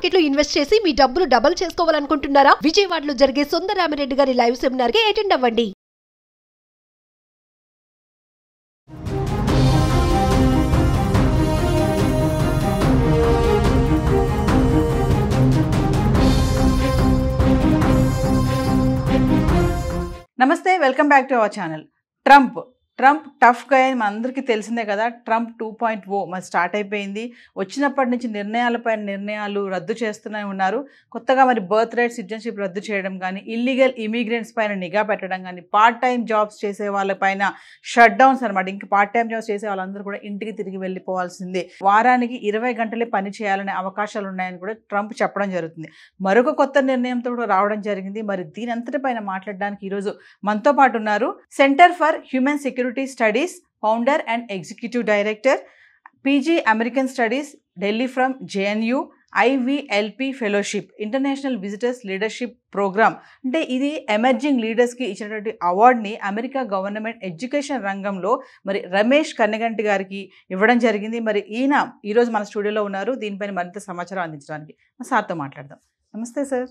Market లో invest చేసి మీ డబ్బులు డబుల్ చేసుకోవాలనుకుంటున్నారా? విజయవాడలో జరిగే సుందరరామిరెడ్డి గారి లైవ్ సెమినార్ కి అటెండ్ అవ్వండి. నమస్తే, welcome back to our channel. Trump tough గా అని మనందరికీ తెలిసిందే కదా. ట్రంప్ 2.0 మరి స్టార్ట్ అయిపోయింది. వచ్చినప్పటి నుంచి నిర్ణయాలపైన నిర్ణయాలు రద్దు చేస్తూనే ఉన్నారు. కొత్తగా మరి బర్త్ రైట్ సిటిజన్షిప్ రద్దు చేయడం కానీ, ఇల్లీగల్ ఇమిగ్రెంట్స్ పైన నిఘా పెట్టడం కానీ, పార్ట్ టైం జాబ్స్ చేసే వాళ్ళపైన షట్ డౌన్స్ అనమాట. ఇంకా పార్ట్ టైం జాబ్స్ చేసే వాళ్ళందరూ కూడా ఇంటికి తిరిగి వెళ్ళిపోవాల్సిందే. వారానికి 20 గంటలే పని చేయాలనే అవకాశాలు ఉన్నాయని కూడా ట్రంప్ చెప్పడం జరుగుతుంది. మరొక కొత్త నిర్ణయంతో కూడా రావడం జరిగింది. మరి దీని అంతటిపైన మాట్లాడడానికి ఈరోజు మనతో పాటు ఉన్నారు centre for human security studies founder and executive director, PG American studies, Delhi from JNU, IVLP ఫెలోషిప్, ఇంటర్నేషనల్ విజిటర్స్ లీడర్షిప్ ప్రోగ్రామ్. అంటే ఇది ఎమర్జింగ్ లీడర్స్కి ఇచ్చినటువంటి అవార్డుని అమెరికా గవర్నమెంట్ ఎడ్యుకేషన్ రంగంలో మరి రమేష్ కన్నగంటి గారికి ఇవ్వడం జరిగింది. మరి ఈయన ఈరోజు మన స్టూడియోలో ఉన్నారు. దీనిపైన మరింత సమాచారం అందించడానికి సార్తో మాట్లాడదాం. నమస్తే సార్.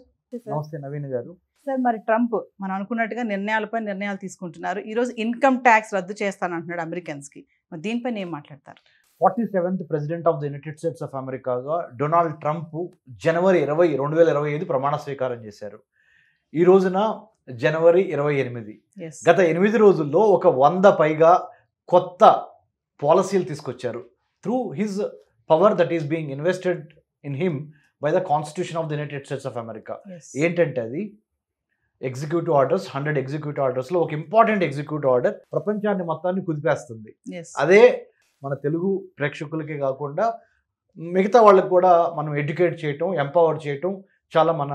నమస్తే నవీన్ గారు. సార్, మరి ట్రంప్ మనం అనుకున్నట్టుగా నిర్ణయాలపై నిర్ణయాలు తీసుకుంటున్నారు. ఈరోజు ఇన్కమ్ ట్యాక్స్ రద్దు చేస్తానంటున్నాడు అమెరికన్స్కి. మరి దీనిపైన ఏం మాట్లాడతారు? 47th president of the United States of అమెరికాగా డొనాల్డ్ ట్రంప్ జనవరి 20, 2025 ప్రమాణ స్వీకారం చేశారు. ఈ రోజున జనవరి 28. గత 8 రోజుల్లో ఒక 100 పైగా కొత్త పాలసీలు తీసుకొచ్చారు. Through his power that is being invested in him by the constitution of the United States of America. ఏంటంటే అది ఎగ్జిక్యూటివ్ ఆర్డర్స్, 100 ఎగ్జిక్యూటివ్ ఆర్డర్స్లో ఒక ఇంపార్టెంట్ ఎగ్జిక్యూటివ్ ఆర్డర్ ప్రపంచాన్ని మొత్తాన్ని కుదిపేస్తుంది. అదే మన తెలుగు ప్రేక్షకులకే కాకుండా మిగతా వాళ్ళకి కూడా మనం ఎడ్యుకేట్ చేయటం, ఎంపవర్ చేయటం చాలా మన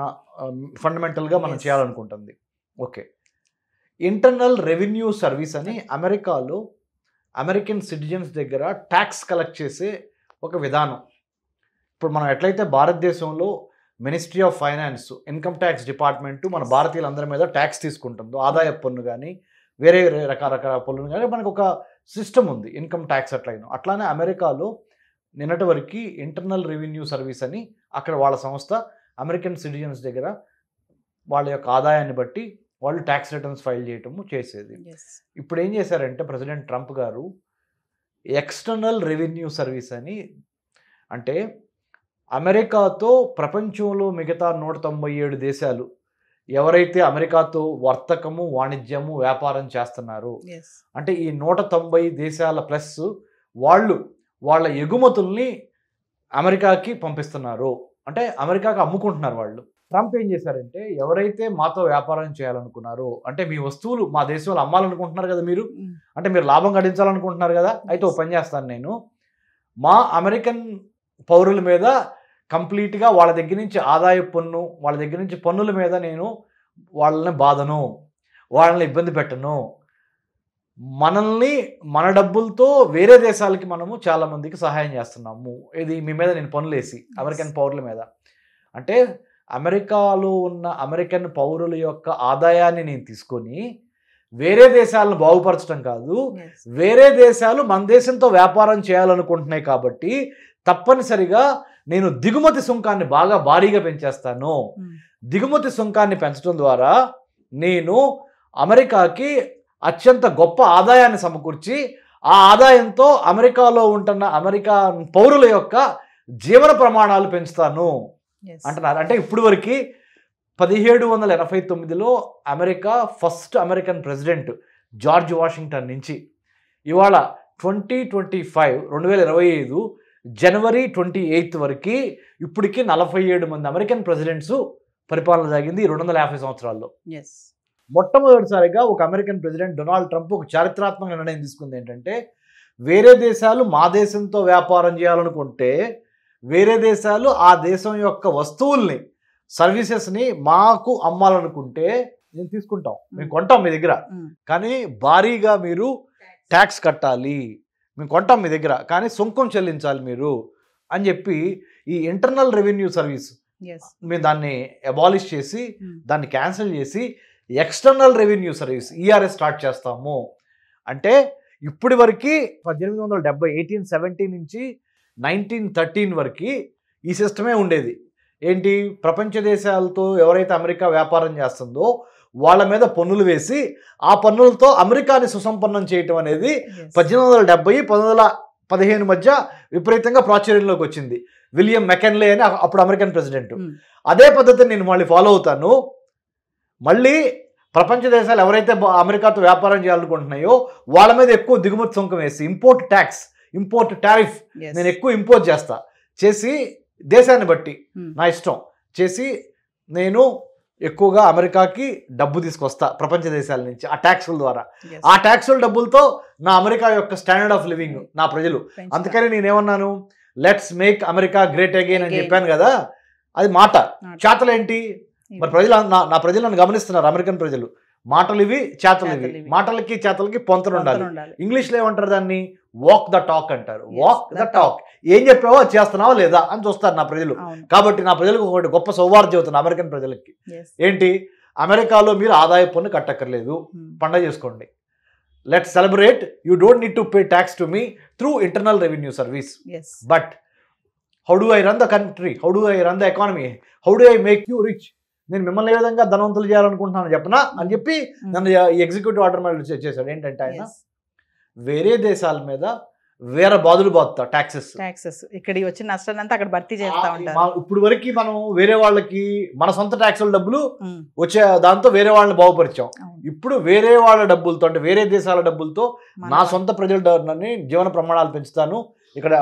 ఫండమెంటల్గా మనం చేయాలనుకుంటుంది. ఓకే, ఇంటర్నల్ రెవెన్యూ సర్వీస్ అని అమెరికాలో అమెరికన్ సిటిజన్స్ దగ్గర ట్యాక్స్ కలెక్ట్ చేసే ఒక విధానం. ఇప్పుడు మనం ఎట్లయితే భారతదేశంలో ministry of finance, income tax department మన భారతీయులందరి మీద ట్యాక్స్ తీసుకుంటుందో, ఆదాయ పన్ను కానీ వేరే రకరకాల పన్నులు కానీ మనకు ఒక సిస్టమ్ ఉంది ఇన్కమ్ ట్యాక్స్. అట్లానే అమెరికాలో నిన్నటి వరకు ఇంటర్నల్ రెవెన్యూ సర్వీస్ అని అక్కడ వాళ్ళ సంస్థ అమెరికన్ సిటిజన్స్ దగ్గర వాళ్ళ యొక్క ఆదాయాన్ని బట్టి వాళ్ళు ట్యాక్స్ రిటర్న్స్ ఫైల్ చేయటము చేసేది. ఇప్పుడు ఏం చేశారంటే ప్రెసిడెంట్ ట్రంప్ గారు ఎక్స్టర్నల్ రెవెన్యూ సర్వీస్ అని, అంటే అమెరికాతో ప్రపంచంలో మిగతా 197 దేశాలు ఎవరైతే అమెరికాతో వర్తకము, వాణిజ్యము, వ్యాపారం చేస్తున్నారు, అంటే ఈ 190 దేశాల ప్లస్ వాళ్ళు వాళ్ళ ఎగుమతుల్ని అమెరికాకి పంపిస్తున్నారు, అంటే అమెరికాకి అమ్ముకుంటున్నారు వాళ్ళు. ట్రంప్ ఏం చేశారంటే ఎవరైతే మాతో వ్యాపారం చేయాలనుకున్నారో, అంటే మీ వస్తువులు మా దేశంలో అమ్మాలనుకుంటున్నారు కదా మీరు, అంటే మీరు లాభం గడించాలనుకుంటున్నారు కదా, అయితే ఓ పని చేస్తాను, నేను మా అమెరికన్ పౌరుల మీద కంప్లీట్గా వాళ్ళ దగ్గర నుంచి ఆదాయ పన్ను, వాళ్ళ దగ్గర నుంచి పన్నుల మీద నేను వాళ్ళని బాధను, వాళ్ళని ఇబ్బంది పెట్టను, మనల్ని మన డబ్బులతో వేరే దేశాలకి మనము చాలామందికి సహాయం చేస్తున్నాము, ఇది మీ మీద నేను పన్నులేసి అమెరికన్ పౌరుల మీద, అంటే అమెరికాలో ఉన్న అమెరికన్ పౌరుల యొక్క ఆదాయాన్ని నేను తీసుకొని వేరే దేశాలను బాగుపరచడం కాదు, వేరే దేశాలు మన దేశంతో వ్యాపారం చేయాలనుకుంటున్నాయి కాబట్టి తప్పనిసరిగా నేను దిగుమతి సుంకాన్ని బాగా భారీగా పెంచేస్తాను. దిగుమతి సుంకాన్ని పెంచడం ద్వారా నేను అమెరికాకి అత్యంత గొప్ప ఆదాయాన్ని సమకూర్చి ఆ ఆదాయంతో అమెరికాలో ఉంటున్న అమెరికా పౌరుల యొక్క జీవన ప్రమాణాలు పెంచుతాను అంటున్నారు. అంటే ఇప్పుడు వరకు 1789లో America first American president George Washington నుంచి ఇవాళ 2025 జనవరి 28 వరకు ఇప్పటికి 47 మంది అమెరికన్ ప్రెసిడెంట్స్ పరిపాలన సాగింది 250 సంవత్సరాల్లో. మొట్టమొదటిసారిగా ఒక అమెరికన్ ప్రెసిడెంట్ డొనాల్డ్ ట్రంప్ ఒక చారిత్రాత్మక నిర్ణయం తీసుకుంది. ఏంటంటే వేరే దేశాలు మా దేశంతో వ్యాపారం చేయాలనుకుంటే వేరే దేశాలు ఆ దేశం యొక్క వస్తువుల్ని, సర్వీసెస్ని మాకు అమ్మాలనుకుంటే నేను తీసుకుంటాం, మేము కొంటాం మీ దగ్గర, కానీ భారీగా మీరు ట్యాక్స్ కట్టాలి, మేము కొంటాం మీ దగ్గర కానీ సుంకం చెల్లించాలి మీరు అని చెప్పి ఈ ఇంటర్నల్ రెవెన్యూ సర్వీస్ మేము దాన్ని అబాలిష్ చేసి దాన్ని క్యాన్సిల్ చేసి external revenue service ERS start చేస్తాము. అంటే ఇప్పటి వరకు 1870 1870 నుంచి 1913 వరకు ఈ సిస్టమే ఉండేది. ఏంటి, ప్రపంచ దేశాలతో ఎవరైతే అమెరికా వ్యాపారం చేస్తుందో వాళ్ళ మీద పన్నులు వేసి ఆ పన్నులతో అమెరికాని సుసంపన్నం చేయటం అనేది 1870 1915 మధ్య విపరీతంగా ప్రాచుర్యంలోకి వచ్చింది. విలియం మెకెన్లే అని అప్పుడు అమెరికన్ ప్రెసిడెంట్. అదే పద్ధతిని నేను మళ్ళీ ఫాలో అవుతాను. మళ్ళీ ప్రపంచ దేశాలు ఎవరైతే అమెరికాతో వ్యాపారం చేయాలనుకుంటున్నాయో వాళ్ళ మీద ఎక్కువ దిగుమతి సుంకం వేసి ఇంపోర్ట్ టారిఫ్ నేను ఎక్కువ ఇంపోర్ట్ చేసి దేశాన్ని బట్టి నా ఇష్టం చేసి నేను ఎక్కువగా అమెరికాకి డబ్బు తీసుకొస్తా ప్రపంచ దేశాల నుంచి ఆ ట్యాక్సుల ద్వారా. ఆ ట్యాక్సుల డబ్బులతో నా అమెరికా యొక్క స్టాండర్డ్ ఆఫ్ లివింగ్ నా ప్రజలు. అందుకని నేనేమన్నాను, let's make America great again అని చెప్పాను కదా. అది మాట. చేతలేంటి? మరి ప్రజలు నా ప్రజలు నన్ను గమనిస్తున్నారు. అమెరికన్ ప్రజలు మాటలు ఇవి, చేతలు ఇవి. మాటలకి చేతలకి పొంతన ఉండాలి. ఇంగ్లీష్లో ఏమంటారు దాన్ని? వాక్ ద టాక్ అంటారు. Walk the talk. ఏం చెప్పావో అది చేస్తున్నావా లేదా అని చూస్తారు నా ప్రజలు. కాబట్టి నా ప్రజలకు ఒకటి గొప్ప సౌహార్ద్యం అవుతుంది అమెరికన్ ప్రజలకి. ఏంటి, అమెరికాలో మీరు ఆదాయ పన్ను కట్టక్కర్లేదు, పండగ చేసుకోండి. Let's celebrate. You don't need to pay tax to me through internal revenue service. But how do I run the country, how do I run the economy, how do I make you rich, నేను మిమ్మల్ని ఏ విధంగా ధనవంతులు చేయాలనుకుంటున్నాను చెప్పనా అని చెప్పి నన్ను executive order మీద చేశాడు. ఏంటంటే ఆయన వేరే దేశాల మీద వేరే బాధలు బాధుతా ట్యాక్సెస్ ఇక్కడికి వచ్చిన నష్టాన్ని అంతా అక్కడ భర్తీ చేస్తా ఉంటారు. ఇప్పుడు వరకు మనం వేరే వాళ్ళకి మన సొంత ట్యాక్సుల డబ్బులు వచ్చే దాంతో వేరే వాళ్ళని బాగుపరిచాం. ఇప్పుడు వేరే వాళ్ళ డబ్బులతో అంటే వేరే దేశాల డబ్బులతో నా సొంత ప్రజల జీవన ప్రమాణాలు పెంచుతాను. ఇక్కడ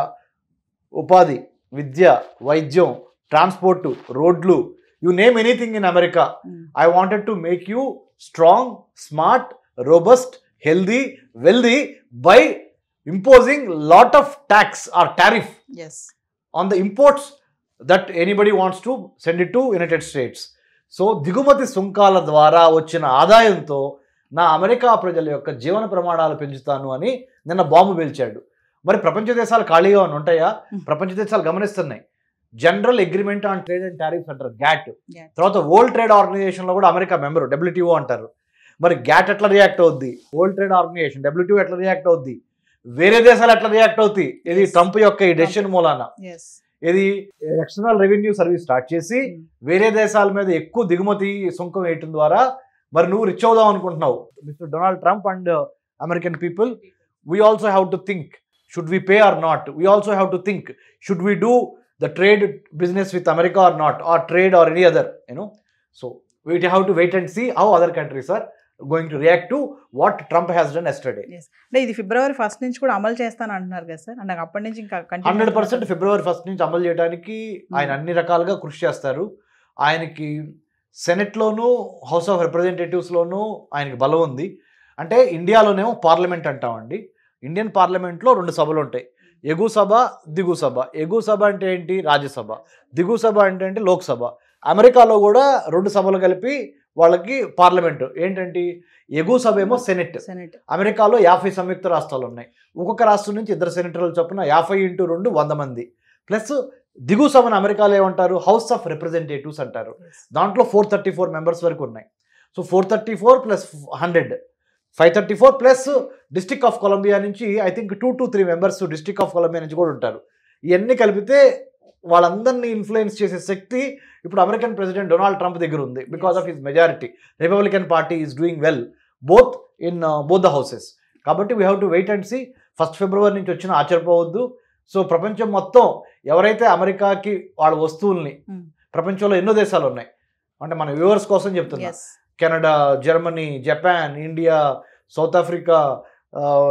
ఉపాధి, విద్య, వైద్యం, ట్రాన్స్పోర్ట్, రోడ్లు, you name anything in America. I wanted to make you strong, smart, robust, healthy, wealthy by imposing lot of tax or tariff on the imports that anybody wants to send it to United States. So దిగుమతి సుంకాల ద్వారా వచ్చిన ఆదాయంతో నా America ప్రజల యొక్క జీవన ప్రమాణాలు పెంచుతాను అని నిన్న బాంబు పేల్చాడు. మరి ప్రపంచ దేశాలు ఖాళీగా ఉంటాయా? ప్రపంచ దేశాలు గమనిస్తున్నాయి. General Agreement on Trade and Tariffs అంటారు, గ్యాట్. తర్వాత వరల్డ్ ట్రేడ్ ఆర్గనైజేషన్ లో కూడా అమెరికా మెంబర్, WTO అంటారు. మరి గ్యాట్ ఎట్లా రియాక్ట్ అవుద్ది? వరల్డ్ ట్రేడ్ ఆర్గనైజేషన్ WTO ఎట్లా రియాక్ట్ అవుద్ది? వేరే దేశాలు ఎట్లా రియాక్ట్ అవుతాయి? ఇది ట్రంప్ యొక్క ఈ డెసిషన్ మూలాన ఇది ఎక్స్టర్నల్ రెవెన్యూ సర్వీస్ స్టార్ట్ చేసి వేరే దేశాల మీద ఎక్కువ దిగుమతి సుంకం వేయటం ద్వారా మరి నువ్వు రిచ్ అవుదాం అనుకుంటున్నావు. Mister Donald Trump and American people, we also have to think, should we pay or not? We also have to think, should we do the trade business with America or not, or trade or any other, so we have to wait and see how other countries are going to react to what Trump has done yesterday. అంటే ఇది February 1st నుంచి కూడా అమలు చేస్తాను అంటున్నారు కదా sir. అంటే అప్పటి నుంచి ఇంకా 100% February 1st నుంచి అమలు చేయడానికి ఆయన అన్ని రకాలుగా కృషి చేస్తారు. ఆయనకి సెనెట్లోనూ హౌస్ ఆఫ్ రిప్రజెంటేటివ్స్లోనూ ఆయనకి బలం ఉంది. అంటే ఇండియాలోనేమో పార్లమెంట్ అంటామండి. ఇండియన్ పార్లమెంట్లో 2 సభలు ఉంటాయి, ఎగు సభ, దిగు సభ. ఎగు సభ అంటే ఏంటి? రాజ్యసభ. దిగు సభ అంటే లోక్సభ. అమెరికాలో కూడా 2 సభలు కలిపి వాళ్ళకి పార్లమెంటు. ఏంటంటే ఎగు సభ ఏమో సెనెట్. అమెరికాలో 50 సంయుక్త రాష్ట్రాలు ఉన్నాయి. ఒక్కొక్క రాష్ట్రం నుంచి 2 సెనేటర్లు చొప్పున 50 × 2 100 మంది. ప్లస్ దిగు సభను అమెరికాలో ఏమంటారు? హౌస్ ఆఫ్ రిప్రజెంటేటివ్స్ అంటారు. దాంట్లో 434 మెంబర్స్ వరకు ఉన్నాయి. So 434 + 100 534 plus District of Columbia నుంచి I think 2 to 3 members District of Columbia నుంచి కూడా ఉంటారు. ఇవన్నీ కలిపితే వాళ్ళందరినీ ఇన్ఫ్లుయెన్స్ చేసే శక్తి ఇప్పుడు అమెరికన్ ప్రెసిడెంట్ డొనాల్డ్ ట్రంప్ దగ్గర ఉంది. Because of his majority, Republican party is doing well both the houses. కాబట్టి we have to wait and see. 1st February నుంచి వచ్చిన ఆశ్చర్యపోవద్దు. సో ప్రపంచం మొత్తం ఎవరైతే అమెరికాకి వాళ్ళ వస్తువుల్ని, ప్రపంచంలో ఎన్నో దేశాలు ఉన్నాయి అంటే మన వ్యూవర్స్ కోసం చెప్తున్నా, Canada, Germany, Japan, India, South Africa,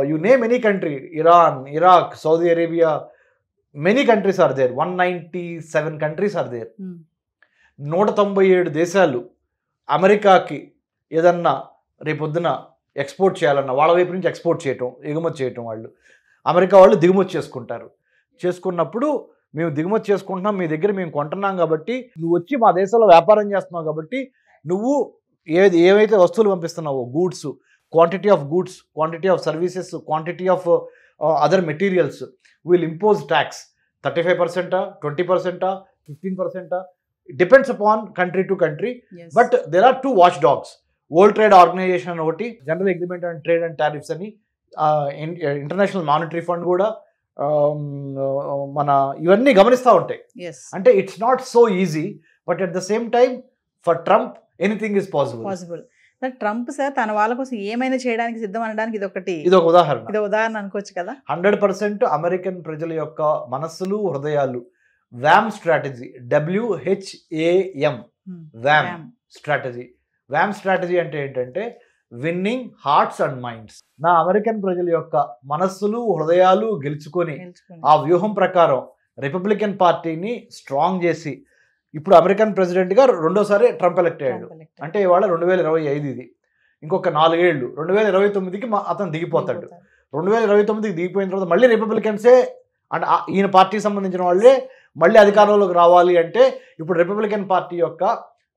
you name any country, Iran, Iraq, Saudi Arabia, many countries are there. 197 countries are there. 197 దేశాలు అమెరికాకి ఏదన్నా రేపొద్దున ఎక్స్పోర్ట్ చేయాలన్నా వాళ్ళ వైపు నుంచి ఎక్స్పోర్ట్ చేయటం, ఎగుమతి చేయటం, అమెరికా వాళ్ళు దిగుమతి చేసుకుంటారు. చేసుకున్నప్పుడు మేము దిగుమతి చేసుకుంటున్నాం, మీ దగ్గర మేము కొంటున్నాం కాబట్టి, నువ్వు వచ్చి మా దేశంలో వ్యాపారం చేస్తున్నావు కాబట్టి నువ్వు ఏవైతే వస్తువులు పంపిస్తున్నావో, goods, quantity of goods, quantity of services, quantity of other materials, will impose tax 35%, 20%, 15%, depends upon country to country. But there are 2 watchdogs. World Trade Organization అని ఒకటి, General Agreement on Trade and Tariffs అని, International Monetary Fund కూడా, మన ఇవన్నీ గమనిస్తూ ఉంటాయి. Yes అంటే it's not so easy, but at the same time for Trump anything is possible. Possible. Trump sir తన వాళ్ళ కోసం ఏమైనా చేయడానికి సిద్ధం అనడానికి ఇది ఒక ఉదాహరణ. ఇది ఉదాహరణ అనుకోవచ్చు కదా. 100% అమెరికన్ ప్రజల యొక్క మనస్సులు హృదయాలు వ్యామ్ స్ట్రాటజీ, WHAM వ్యామ్ స్ట్రాటజీ. వ్యామ్ స్ట్రాటజీ అంటే ఏంటంటే విన్నింగ్ హార్ట్స్ అండ్ మైండ్స్. నా అమెరికన్ ప్రజల యొక్క మనస్సులు హృదయాలు గెలుచుకొని ఆ వ్యూహం ప్రకారం రిపబ్లికన్ పార్టీని స్ట్రాంగ్ చేసి, ఇప్పుడు అమెరికన్ ప్రెసిడెంట్ గా రెండోసారి ట్రంప్ ఎలక్ట్ అయ్యాడు. అంటే ఇవాళ 2025 ఇది. ఇంకొక 4 ఏళ్ళు 2029కి అతను దిగిపోతాడు. 2029కి దిగిపోయిన తర్వాత మళ్ళీ రిపబ్లికన్సే అంటే ఈయన పార్టీకి సంబంధించిన వాళ్ళే మళ్ళీ అధికారంలోకి రావాలి. అంటే ఇప్పుడు రిపబ్లికన్ పార్టీ యొక్క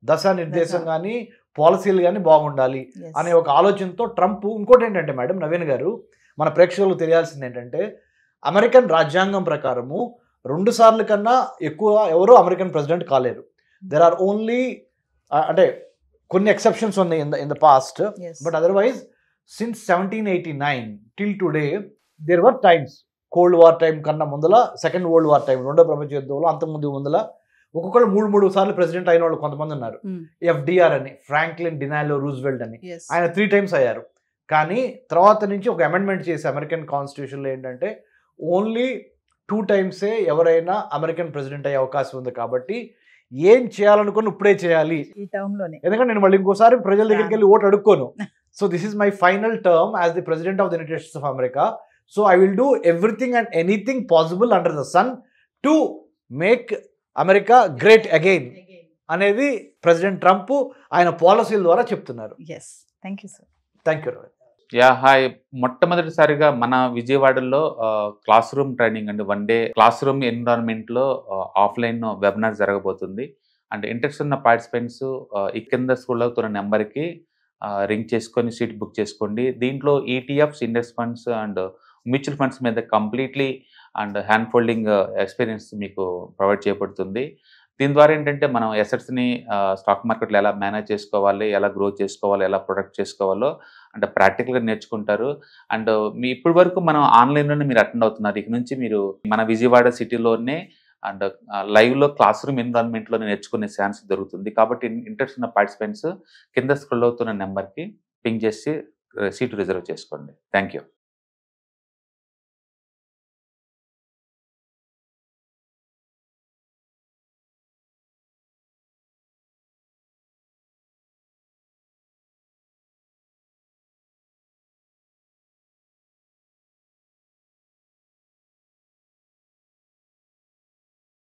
దశ నిర్దేశం కానీ పాలసీలు కానీ బాగుండాలి అనే ఒక ఆలోచనతో ట్రంప్. ఇంకోటి ఏంటంటే మేడం నవీన్ గారు, మన ప్రేక్షకులకు తెలియాల్సింది ఏంటంటే అమెరికన్ రాజ్యాంగం ప్రకారము 2 సార్లు కన్నా ఎక్కువ ఎవరు అమెరికన్ ప్రెసిడెంట్ కాలేరు. దెర్ ఆర్ ఓన్లీ అంటే కొన్ని ఎక్సెప్షన్స్ ఉన్నాయి in the past, but otherwise since 1789 till today there were times. Cold war time కన్నా ముందల, సెకండ్ వరల్డ్ వార్ టైం, రెండో ప్రపంచ యుద్ధంలో అంతకుముందు ముందల ఒక్కొక్కరు 3 సార్లు ప్రెసిడెంట్ అయిన వాళ్ళు కొంతమంది ఉన్నారు. FDR అని, ఫ్రాంక్లిన్ డినాలో రూజ్వెల్ట్ అని, ఆయన 3 times అయ్యారు. కానీ తర్వాత నుంచి ఒక అమెండ్మెంట్ చేసి అమెరికన్ కాన్స్టిట్యూషన్లో ఏంటంటే ఓన్లీ 2 times ఎవరైనా అమెరికన్ ప్రెసిడెంట్ అయ్యే అవకాశం ఉంది. కాబట్టి ఏం చేయాలనుకుని ఇప్పుడే చేయాలి ఈ టర్మ్ లోనే, ఎందుకంటే నేను మళ్ళీ ఇంకోసారి ప్రజల దగ్గరికి వెళ్ళి ఓటు అడుక్కోను. So this is my final term as the president of the United States of America. So I will do everything and anything possible under the sun to make America great again అనేది president Trump ఆయన పాలసీల ద్వారా చెప్తున్నారు. Thank you sir. Thank you. Hi. మొట్టమొదటిసారిగా మన విజయవాడలో classroom training అండి, 1 day classroom ఎన్విరాన్మెంట్లో ఆఫ్లైన్ వెబినార్ జరగబోతుంది. అండ్ ఇంట్రెస్ట్ ఉన్న పార్టిసిపెంట్స్ ఈ కింద స్కూల్ అవుతున్న నెంబర్కి రింగ్ చేసుకొని సీట్ బుక్ చేసుకోండి. దీంట్లో ETFs, index funds and mutual funds మీద completely and hand holding experience మీకు ప్రొవైడ్ చేయబడుతుంది. దీని ద్వారా ఏంటంటే మనం అసెట్స్ని స్టాక్ మార్కెట్లో ఎలా మేనేజ్ చేసుకోవాలి, ఎలా గ్రో చేసుకోవాలి, ఎలా ప్రొడక్ట్ చేసుకోవాలో అంటే ప్రాక్టికల్గా నేర్చుకుంటారు. అండ్ మీ ఇప్పటి వరకు మనం ఆన్లైన్లోనే మీరు అటెండ్ అవుతున్నారు. ఇక నుంచి మీరు మన విజయవాడ సిటీలోనే అండ్ లైవ్లో క్లాస్ రూమ్ ఎన్విరాన్మెంట్లోనే నేర్చుకునే ఛాన్స్ దొరుకుతుంది. కాబట్టి ఇంట్రెస్ట్ ఉన్న పార్టిసిపెంట్స్ కింద స్క్రోల్ అవుతున్న నెంబర్కి పింగ్ చేసి సీటు రిజర్వ్ చేసుకోండి. Thank you.